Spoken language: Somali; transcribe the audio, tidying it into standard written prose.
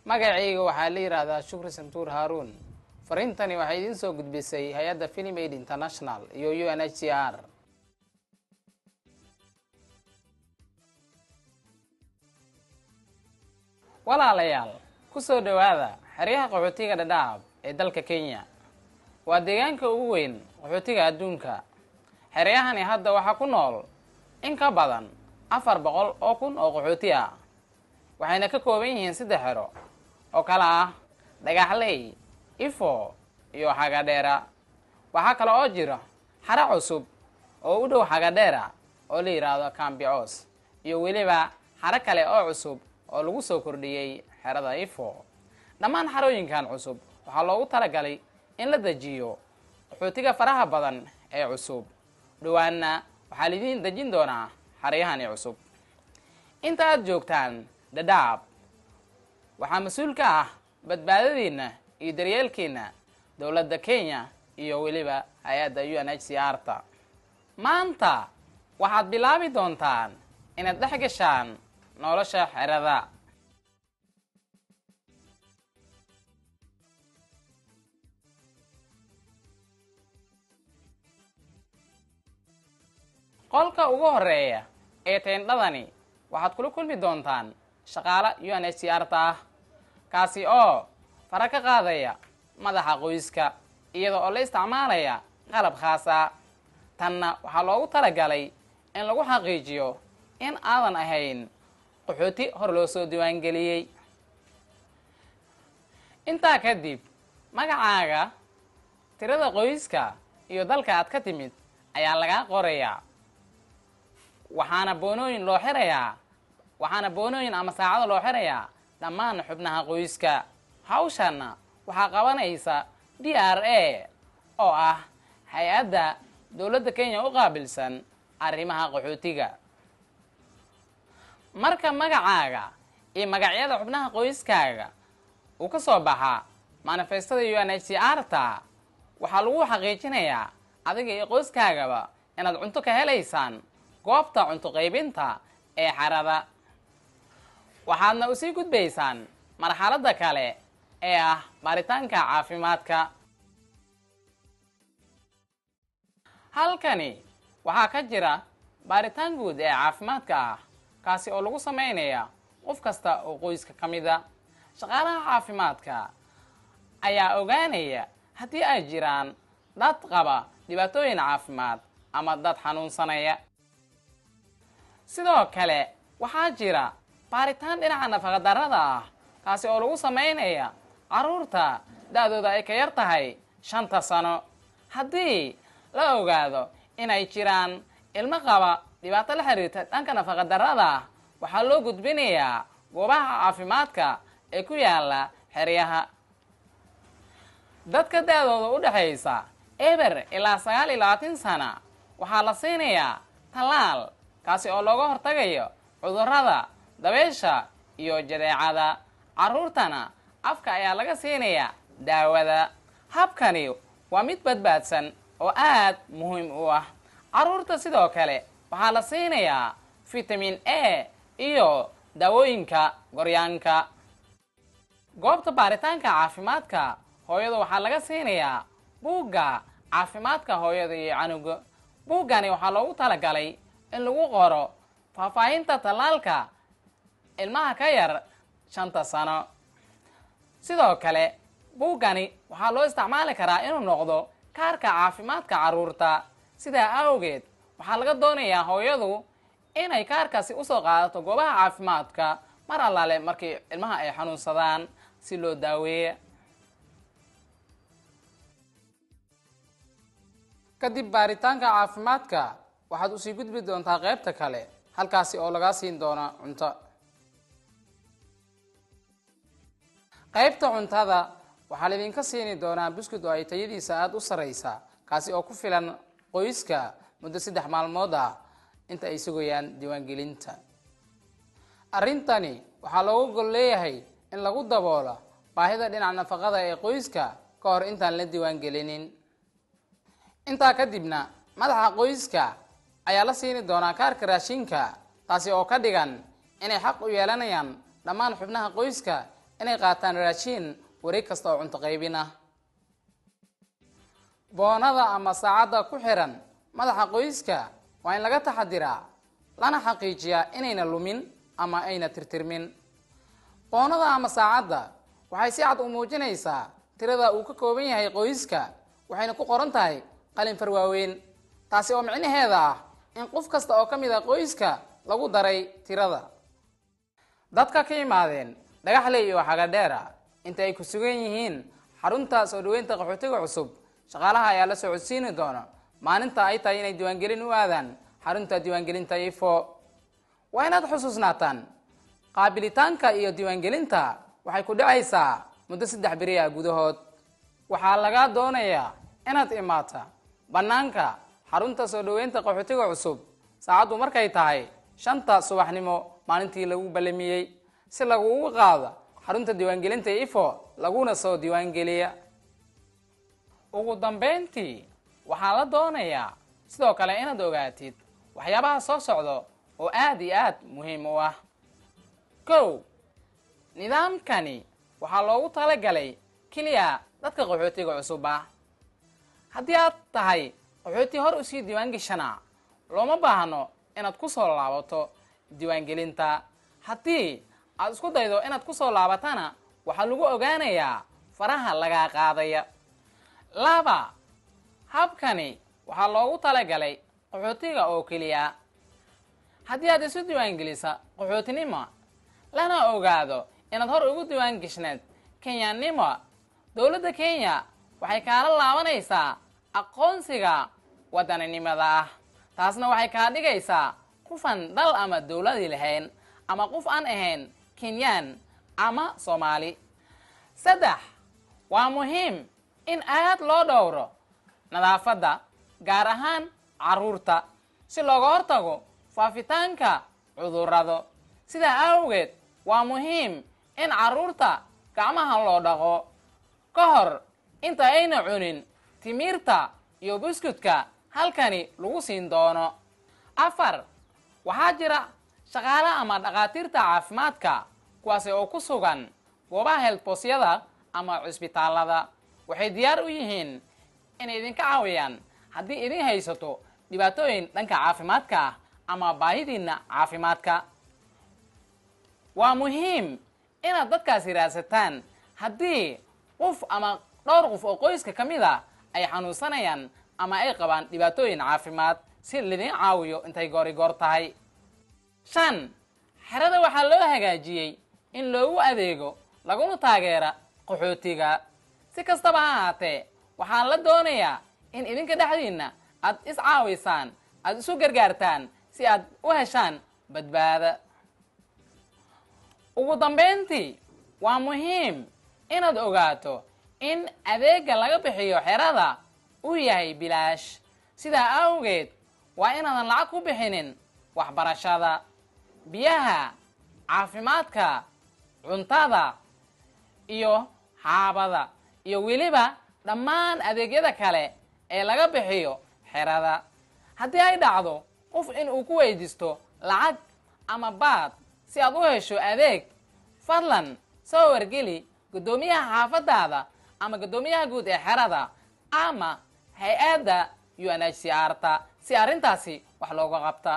magacayga waxaa la yiraahdaa Shukri Santuur Haruun. Farintani waxay idin soo gudbisay hay'adda Film Aid International iyo UNHCR. walaalayaal ku soo dhawaada xeryaha qaxootiga Dadaab ee dalka Kenya. waa deegaanka ugu weyn qaxootiga adduunka. xeryahani hadda waxa ku nool in ka badan 400,000 oo qaxooti ah. waxayna ka kooban yihiin 3 xero oo kala ah Dhagaxley, Ifo iyo Hagadheera. waxa kale oo jira xero cusub oo u dhow Hagadheera oo la yiraahdo Cambios iyo weliba xero kale oo cusub oo lagu soo kordhiyay xerada Ifo. dhammaan xarooyinkan cusub waxaa loogu talagalay in la dajiyo qaxootiga faraha badan ee cusub. dhawaana waxaa lidin dajin doonaa xeryahani cusub. inta aad joogtaan Dadaab, waxaa mas'uul ka ah badbaadadiina iyo daryeelkiina dowladda Kenya iyo weliba hay'adda UNHCR-ta. maanta waxaad bilaabi doontaan inaad dhex gashaan nolosha xerada. qolka ugu horeeya ee teendhadani waxaad kula kulmi doontaan shaqaale UNHCR-ta ah, kaasi oo fara ka qaadaya madaxa qoyska iyada oo la isticmaalaya qalab khaas ah. tanna waxaa loogu talagalay in lagu xaqiijiyo in aadan ahayn qaxooti hor loo soo diiwaangeliyey. intaa kadib, magacaaga, tirada qoyska iyo dalka aad ka timid ayaa laga qorayaa. waxaana boonooyin ama saacado loo xirayaa dhammaan xubnaha qoyska. hawshanna waxaa qabanaysa DRA oo ah hay'adda dowladda Kenya u qaabilsan arrimaha qaxootiga. marka magacaaga iyo magacyada xubnaha qoyskaaga uu ka soo baxa manifestada UNHCR-ta, waxaa lagu xaqiijinayaa adiga iyo qoyskaagaba inaad cunto ka helaysaan goobta cunto qaybinta ee xerada. waxaadna u sii gudbaysaan marxaladda kale ee ah baaritaanka caafimaadka. halkani waxaa ka jira baaritaan guud ee caafimaadka ah, kaasi oo lagu sameynaya qof kasta oo qoyska ka mida. shaqaalaha caafimaadka ayaa ogaanaya haddii ay jiraan dad qaba dhibaatooyin caafimaad ama dad xanuunsanaya. sidoo kale waxaa jira baaritaan dhinaca nafaqadarrada ah, kaasi oo lagu sameynaya carruurta da'dooda ay ka yar tahay 5 sano. haddii la ogaado inay jiraan ilmo qaba dhibaato la xiriirta dhanka nafaqadarrada, waxaa loo gudbinayaa goobaha caafimaadka ee ku yaala xeryaha. dadka da'dooda u dhaxaysa eber ilaa 29 sana waxaa la siinayaa tallaal, kaasi oo looga hortagayo cudurrada dabeysha iyo jadeecada. carruurtana afka ayaa laga siinayaa daawada. habkani waa mid badbaadsan oo aad muhiim u ah. carruurta sidoo kale waxaa la siinayaa vitamin A iyo daawooyinka goryaanka. goobta baaritaanka caafimaadka hooyada waxaa laga siinayaa buugga caafimaadka hooyada iyo canuga. buuggani waxaa loogu talagalay in lagu qoro faahfaahinta tallaalka ilmaha ka yar 5 sano. sidoo kale buuggani waxaa loo isticmaali karaa inuu noqdo kaarka caafimaadka carruurta. sidaa awgeed waxaa laga doonayaa hooyadu inay kaarkaasi usoo qaadato goobaha caafimaadka mar allaale markii ilmaha ay xanuunsadaan si loo daaweeyo. kadib baaritaanka caafimaadka waxaad usii gudbi doontaa qaybta kale, halkaasi oo laga siin doona cunto. qaybta cuntada waxaa laydinka siini doonaa buskud oo ay tayadiisa aad u sareysa, kaasi oo ku filan qoyska muddo 3 maalmood ah inta ay sugayaan diiwaangelinta. arrintani waxaa loogu gol leeyahay in lagu daboolo baahida dhinaca nafaqada ee qoyska ka hor intaan la diiwaangelinin. intaa kadibna madaxa qoyska ayaa la siini doonaa kaarka raashinka, taasi oo ka dhigan inay xaq u yeelanayaan dhammaan xubnaha qoyska inay qaataan raashin wareeg kasta oo cunto qaybin ah. boonada ama saacadda ku xiran madaxa qoyska waa in laga taxadiraa lana xaqiijiyaa inayna lumin ama ayna tirtirmin. boonada ama saacadda waxay si cad u muujinaysaa tirada uu ka kooban yahay qoyska, waxayna ku qoran tahay qalin far waaweyn, taasi oo micnaheeda ah in qof kasta oo ka mid ah qoyska lagu daray tirada. dadka ka yimaadeen Dhagaxley iyo Xagadheera inta ay ku sugan yihiin xarunta soo dhaweynta qaxootiga cusub, shaqaalaha ayaa la socodsiin doona maalinta ay tahay inay diiwaangelin u aadaan xarunta diiwaangelinta IFO. waa inaad xusuusnaataan qaabilitaanka iyo diiwaangelinta waxay ku dhacaysaa muddo 3 beri ah gudahood. waxaa laga doonayaa inaad imaata banaanka xarunta soo dhaweynta qaxootiga cusub saacadu markay tahay 5 subaxnimo maalintii lagu ballamiyay si lagu qaado xarunta diiwaangelinta IFO laguna soo diiwaangeliya. ugu dambeyntii waxaa la doonayaa sidoo kale inaad ogaatid waxyaabaha soo socdo oo aad iyo aad muhiim u ah. 1. nidaamkani waxaa loogu talagalay kaliya dadka qaxootiga cusub ah. haddii aad tahay qaxooti hor u sii diiwaangashanaa, looma baahno inaad ku soo laabato diiwaangelinta. haddii aad isku daydo inaad ku soo laabatana waxaa lagu ogaanayaa faraha laga qaadaya. 2. habkani waxaa loogu talagalay qaxootiga oo kaliya. haddii aad isu diiwaangelisa qaxootinimo lana ogaado inaad hor ugu diiwaangashneed Kenyanimo, dowladda Kenya waxay kaala laabanaysaa aqoonsiga wadaninimada ah. taasna waxay kaa dhigaysaa qofan dal ama dowladi lahayn ama qof aan ahayn Kenyan ama Soomaali. 3. waa muhiim in aad loo dhowro nadaafadda, gaar ahaan caruurta, si looga hortago faafitaanka cudurrado. sidaa awgeed waa muhiim in caruurta gacmaha loo dhaqo ka hor inta ayna cunin timirta iyo buskudka halkani lagu siin doono. 4. waxaa jira shaqaale ama dhaqaatiirta caafimaadka kuwaasi oo ku sugan goobaha health post-yada ama cisbitaalada. waxay diyaar u yihiin inay idinka caawiyaan haddii idin haysato dhibaatooyin dhanka caafimaadka ah ama baahidiina caafimaadka. waa muhiim inaad dadkaasi raadsataan haddii qof ama dhowr qof oo qoyska ka mid ah ay xanuunsanayaan ama ay qabaan dhibaatooyin caafimaad si lidin caawiyo intay goor tahay. 5. xerada waxaa loo hagaajiyey in loogu adeego laguna taageera qaxootiga. si kastaba ha ahaatee waxaa la doonayaa in idinka dhexdiina aad is caawisaan, aad isu gargaartaan si aad u heshaan badbaado. ugu dambeyntii waa muhiim inaad ogaato in adeega laga bixiyo xerada uu yahay bilaash. sidaa awgeed waa inaadan lacag ku bixinin waxbarashada, biyaha, caafimaadka, cuntada iyo xaabada iyo weliba dhammaan adeegyada kale ee laga bixiyo xerada. haddii ay dhacdo qof in uu ku weydiisto lacag ama baad si aad u hesho adeeg, fadlan soo wargeli guddoomiyaha xaafadaada ama guddoomiyaha guud ee xerada ama hay-adda UNHCR-ta si arrintaasi wax looga qabta.